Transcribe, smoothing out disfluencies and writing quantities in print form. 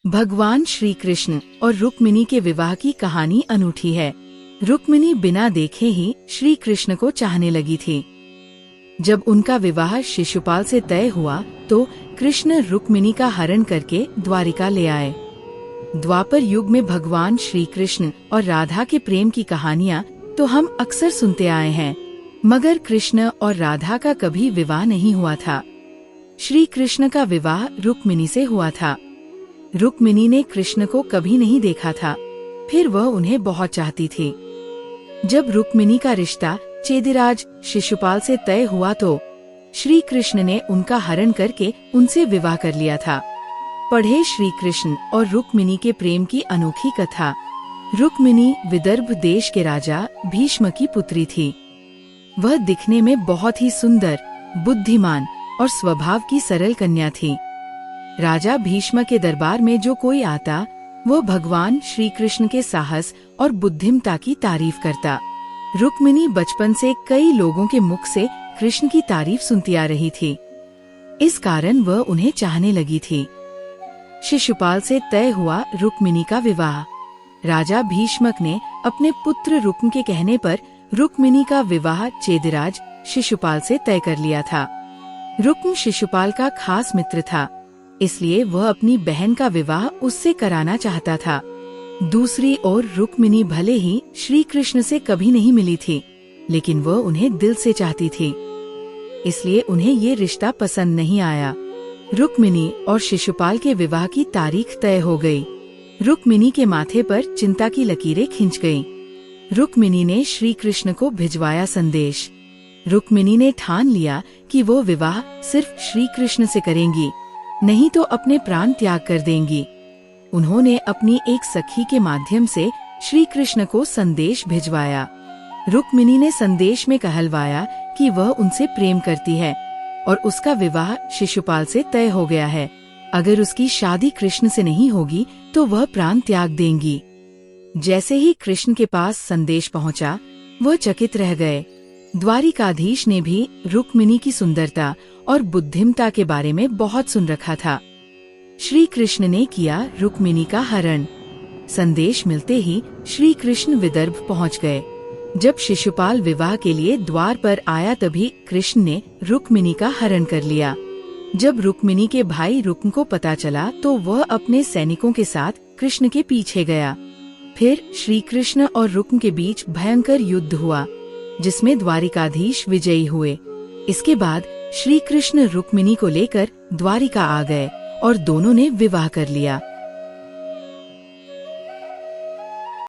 भगवान श्री कृष्ण और रुक्मिणी के विवाह की कहानी अनूठी है। रुक्मिणी बिना देखे ही श्री कृष्ण को चाहने लगी थी। जब उनका विवाह शिशुपाल से तय हुआ तो कृष्ण रुक्मिणी का हरण करके द्वारिका ले आए। द्वापर युग में भगवान श्री कृष्ण और राधा के प्रेम की कहानियाँ तो हम अक्सर सुनते आए हैं, मगर कृष्ण और राधा का कभी विवाह नहीं हुआ था। श्री कृष्ण का विवाह रुक्मिणी से हुआ था। रुक्मिणी ने कृष्ण को कभी नहीं देखा था, फिर वह उन्हें बहुत चाहती थी। जब रुक्मिणी का रिश्ता चेदिराज शिशुपाल से तय हुआ तो श्री कृष्ण ने उनका हरण करके उनसे विवाह कर लिया था। पढ़े श्री कृष्ण और रुक्मिणी के प्रेम की अनोखी कथा। रुक्मिणी विदर्भ देश के राजा भीष्म की पुत्री थी। वह दिखने में बहुत ही सुंदर, बुद्धिमान और स्वभाव की सरल कन्या थी। राजा भीष्म के दरबार में जो कोई आता, वो भगवान श्री कृष्ण के साहस और बुद्धिमता की तारीफ करता। रुक्मिणी बचपन से कई लोगों के मुख से कृष्ण की तारीफ सुनती आ रही थी। इस कारण वह उन्हें चाहने लगी थी। शिशुपाल से तय हुआ रुक्मिणी का विवाह। राजा भीष्मक ने अपने पुत्र रुक्म के कहने पर रुक्मिणी का विवाह चेदिराज शिशुपाल से तय कर लिया था। रुक्म शिशुपाल का खास मित्र था, इसलिए वह अपनी बहन का विवाह उससे कराना चाहता था। दूसरी ओर रुक्मिणी भले ही श्री कृष्ण से कभी नहीं मिली थी, लेकिन वह उन्हें दिल से चाहती थी, इसलिए उन्हें ये रिश्ता पसंद नहीं आया। रुक्मिणी और शिशुपाल के विवाह की तारीख तय हो गई। रुक्मिणी के माथे पर चिंता की लकीरें खिंच गईं। रुक्मिणी ने श्री कृष्ण को भिजवाया संदेश। रुक्मिणी ने ठान लिया कि वो विवाह सिर्फ श्री कृष्ण से करेंगी, नहीं तो अपने प्राण त्याग कर देंगी। उन्होंने अपनी एक सखी के माध्यम से श्री कृष्ण को संदेश भिजवाया। रुक्मिणी ने संदेश में कहलवाया कि वह उनसे प्रेम करती है और उसका विवाह शिशुपाल से तय हो गया है। अगर उसकी शादी कृष्ण से नहीं होगी तो वह प्राण त्याग देंगी। जैसे ही कृष्ण के पास संदेश पहुंचा, वह चकित रह गए। द्वारिकाधीश ने भी रुक्मिणी की सुंदरता और बुद्धिमता के बारे में बहुत सुन रखा था। श्री कृष्ण ने किया रुक्मिणी का हरण। संदेश मिलते ही श्री कृष्ण विदर्भ पहुंच गए। जब शिशुपाल विवाह के लिए द्वार पर आया तभी कृष्ण ने रुक्मिणी का हरण कर लिया। जब रुक्मिणी के भाई रुक्म को पता चला तो वह अपने सैनिकों के साथ कृष्ण के पीछे गया। फिर श्री कृष्ण और रुक्म के बीच भयंकर युद्ध हुआ, जिसमें द्वारिकाधीश विजयी हुए। इसके बाद श्री कृष्ण रुक्मिणी को लेकर द्वारिका आ गए और दोनों ने विवाह कर लिया।